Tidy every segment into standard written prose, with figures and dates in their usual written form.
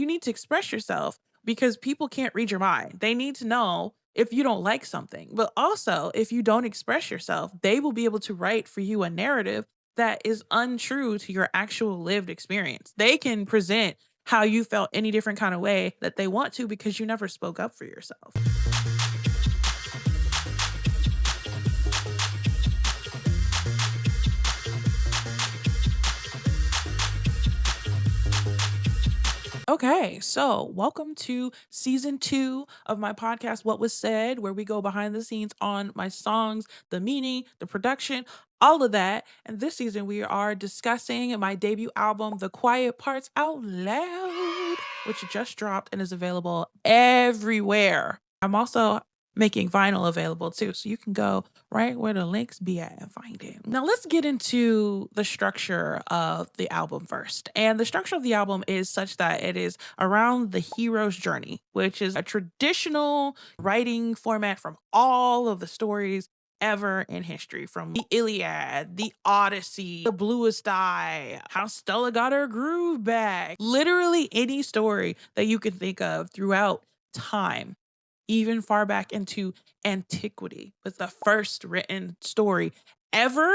You need to express yourself because people can't read your mind. They need to know if you don't like something. But also, if you don't express yourself, they will be able to write for you a narrative that is untrue to your actual lived experience. They can present how you felt any different kind of way that they want to because you never spoke up for yourself. Okay, so welcome to season 2 of my podcast, What Was Said, where we go behind the scenes on my songs, the meaning, the production, all of that. And this season, we are discussing my debut album, The Quiet Parts Out Loud, which just dropped and is available everywhere. I'm also making vinyl available too, so you can go right where the links be at and find it. Now, let's get into the structure of the album first. And the structure of the album is such that it is around the hero's journey, which is a traditional writing format from all of the stories ever in history, from the Iliad, the Odyssey, the Bluest Eye, how Stella got her groove back. Literally any story that you can think of throughout time, even far back into antiquity, was the first written story ever,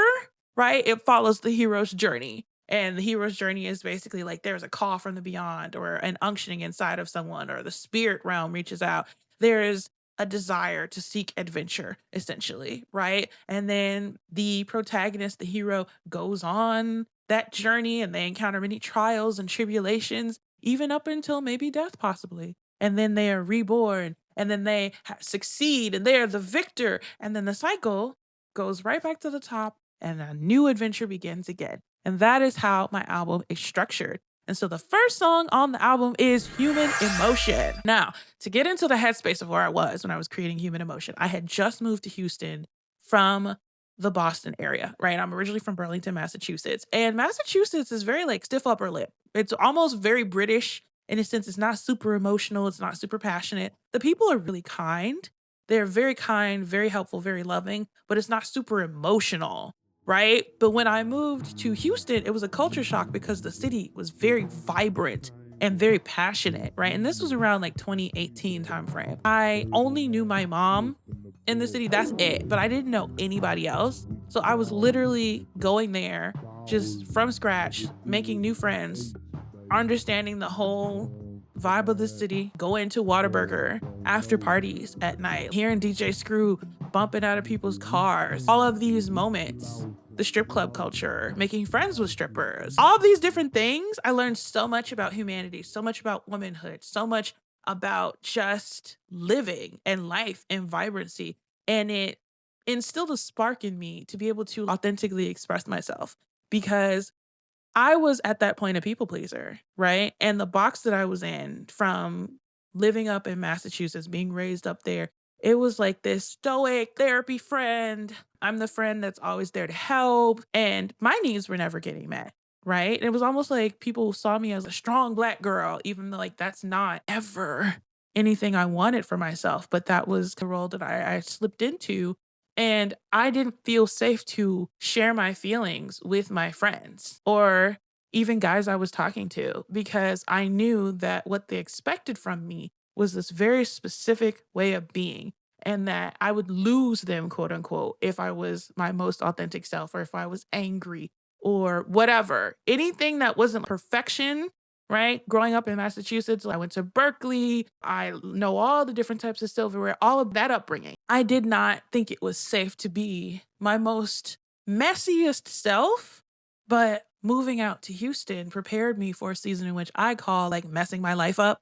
right? It follows the hero's journey. And the hero's journey is basically like there's a call from the beyond or an unctioning inside of someone, or the spirit realm reaches out. There is a desire to seek adventure, essentially, right? And then the protagonist, the hero, goes on that journey and they encounter many trials and tribulations, even up until maybe death, possibly. And then they are reborn and then they succeed and they are the victor. And then the cycle goes right back to the top and a new adventure begins again. And that is how my album is structured. And so the first song on the album is Human Emotion. Now, to get into the headspace of where I was when I was creating Human Emotion, I had just moved to Houston from the Boston area, right? I'm originally from Burlington, Massachusetts. And Massachusetts is very like stiff upper lip. It's almost very British in a sense. It's not super emotional, it's not super passionate. The people are really kind. They're very kind, very helpful, very loving, but it's not super emotional, right? But when I moved to Houston, it was a culture shock because the city was very vibrant and very passionate, right? And this was around like 2018 timeframe. I only knew my mom in the city, that's it, but I didn't know anybody else. So I was literally going there just from scratch, making new friends, understanding the whole vibe of the city, going to Whataburger after parties at night, hearing DJ Screw bumping out of people's cars, all of these moments, the strip club culture, making friends with strippers, all of these different things. I learned so much about humanity, so much about womanhood, so much about just living and life and vibrancy. And it instilled a spark in me to be able to authentically express myself because I was at that point a people pleaser, right? And the box that I was in from living up in Massachusetts, being raised up there, it was like this stoic therapy friend. I'm the friend that's always there to help. And my needs were never getting met, right? It was almost like people saw me as a strong black girl, even though like that's not ever anything I wanted for myself. But that was the role that I slipped into, and I didn't feel safe to share my feelings with my friends or even guys I was talking to because I knew that what they expected from me was this very specific way of being and that I would lose them, quote unquote, if I was my most authentic self or if I was angry or whatever. Anything that wasn't perfection, right? Growing up in Massachusetts, I went to Berkeley. I know all the different types of silverware, all of that upbringing. I did not think it was safe to be my most messiest self, but moving out to Houston prepared me for a season in which I call like messing my life up,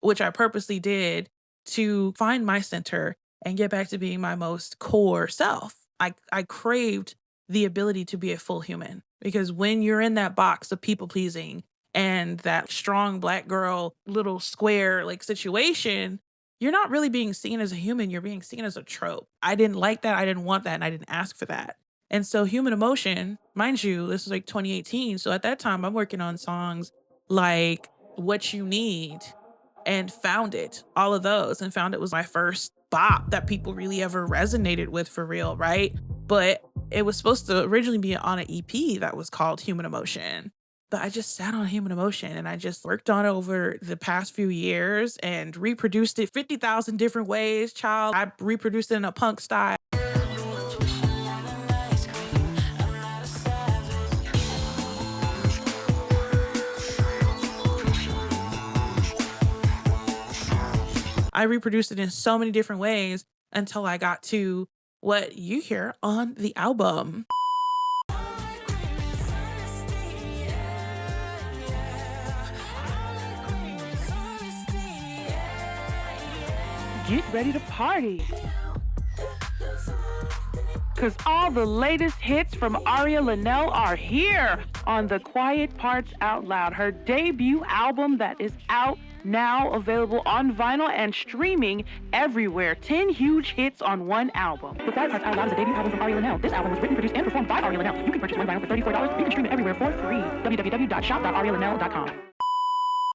which I purposely did to find my center and get back to being my most core self. I craved the ability to be a full human because when you're in that box of people pleasing and that strong black girl little square like situation, you're not really being seen as a human, you're being seen as a trope. I didn't like that, I didn't want that, and I didn't ask for that. And so Human Emotion, mind you, this was like 2018. So at that time I'm working on songs like What You Need and Found It, all of those, and Found It was my first bop that people really ever resonated with for real, right? But it was supposed to originally be on an EP that was called Human Emotion. but I just sat on Human Emotion and I just worked on it over the past few years and reproduced it 50,000 different ways. Child, I reproduced it in a punk style. I reproduced it in so many different ways until I got to what you hear on the album. Get ready to party, because all the latest hits from Aria Lanelle are here on The Quiet Parts Out Loud, her debut album that is out now, available on vinyl and streaming everywhere. 10 huge hits on one album. The Quiet Parts Out Loud is a debut album from Aria Lanelle. This album was written, produced, and performed by Aria Lanelle. You can purchase one vinyl for $34. You can stream it everywhere for free. www.shop.arialanelle.com.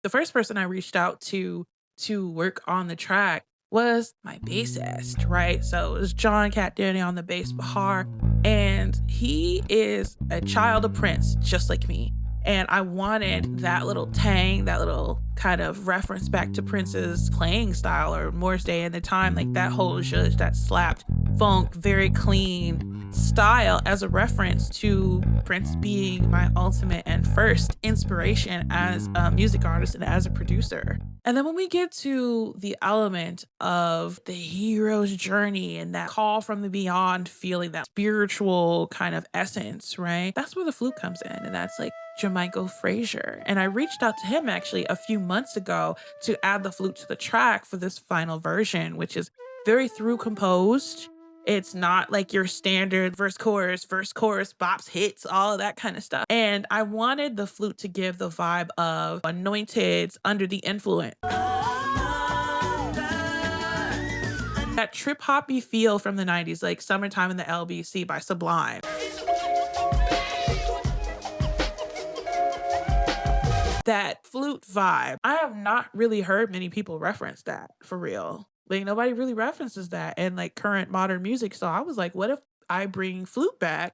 The first person I reached out to work on the track was my bassist, right? So it was John Cat Danny on the bass Bahar, and he is a child of Prince, just like me. And I wanted that little tang, that little kind of reference back to Prince's playing style, or Morris Day at the time, like that whole zhuzh, that slapped funk, very clean style, as a reference to Prince being my ultimate and first inspiration as a music artist and as a producer. And then when we get to the element of the hero's journey and that call from the beyond feeling, that spiritual kind of essence, right? That's where the flute comes in. And that's like Jermichael Frazier. And I reached out to him actually a few months ago to add the flute to the track for this final version, which is very through composed. It's not like your standard verse, chorus, bops, hits, all of that kind of stuff. And I wanted the flute to give the vibe of Anointed's Under the Influence. That trip hoppy feel from the 90s, like Summertime in the LBC by Sublime. That flute vibe. I have not really heard many people reference that, for real. Like, nobody really references that in like current modern music. So I was like, what if I bring flute back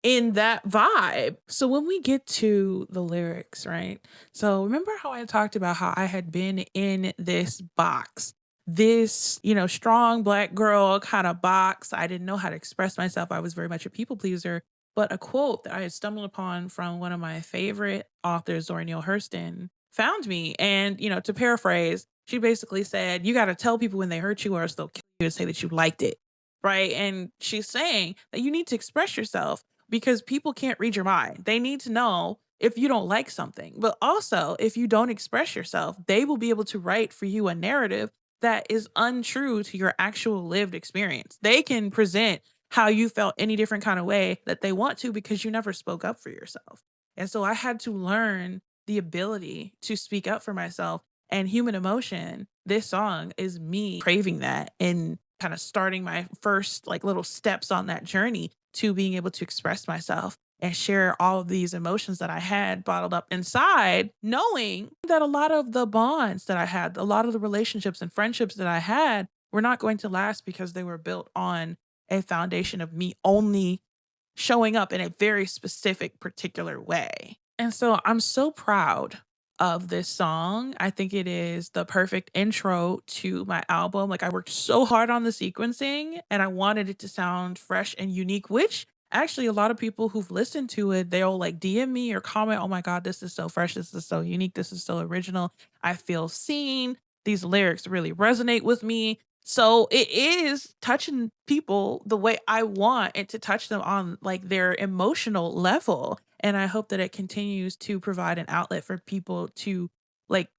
in that vibe? So when we get to the lyrics, right? So remember how I talked about how I had been in this box, this, strong Black girl kind of box. I didn't know how to express myself. I was very much a people pleaser. But a quote that I had stumbled upon from one of my favorite authors, Zora Neale Hurston, found me. And, to paraphrase, she basically said, you got to tell people when they hurt you or else they'll kill you and say that you liked it, right? And she's saying that you need to express yourself because people can't read your mind. They need to know if you don't like something. But also, if you don't express yourself, they will be able to write for you a narrative that is untrue to your actual lived experience. They can present how you felt any different kind of way that they want to because you never spoke up for yourself. And so I had to learn the ability to speak up for myself. And Human Emotion, this song, is me craving that and kind of starting my first like little steps on that journey to being able to express myself and share all of these emotions that I had bottled up inside, knowing that a lot of the bonds that I had, a lot of the relationships and friendships that I had were not going to last because they were built on a foundation of me only showing up in a very specific, particular way. And so I'm so proud of this song. I think it is the perfect intro to my album. Like, I worked so hard on the sequencing and I wanted it to sound fresh and unique, which actually a lot of people who've listened to it, they'll like DM me or comment, oh my God, this is so fresh. This is so unique. This is so original. I feel seen. These lyrics really resonate with me. So it is touching people the way I want it to touch them on like their emotional level. And I hope that it continues to provide an outlet for people to like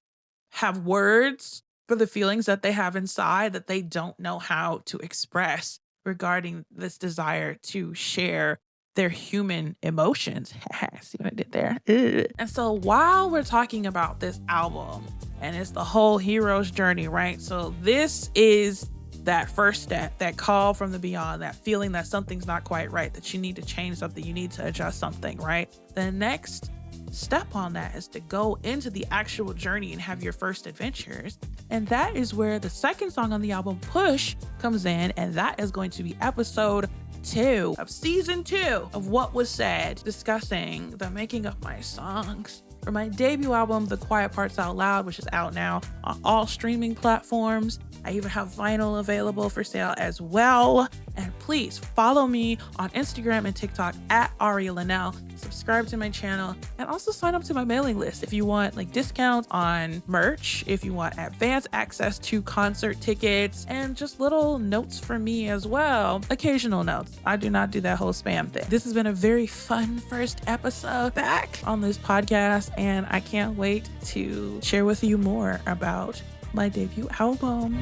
have words for the feelings that they have inside that they don't know how to express regarding this desire to share their human emotions. See what I did there? Ugh. And so while we're talking about this album, and it's the whole hero's journey, right? So this is that first step, that call from the beyond, that feeling that something's not quite right, that you need to change something, you need to adjust something, right? The next step on that is to go into the actual journey and have your first adventures. And that is where the second song on the album, Push, comes in. And that is going to be episode 2 of season 2 of What Was Said, discussing the making of my songs for my debut album, The Quiet Parts Out Loud, which is out now on all streaming platforms. I even have vinyl available for sale as well. And please follow me on Instagram and TikTok at Aria Lanelle. Subscribe to my channel and also sign up to my mailing list if you want like discounts on merch, if you want advance access to concert tickets, and just little notes from me as well. Occasional notes. I do not do that whole spam thing. This has been a very fun first episode back on this podcast, and I can't wait to share with you more about my debut album.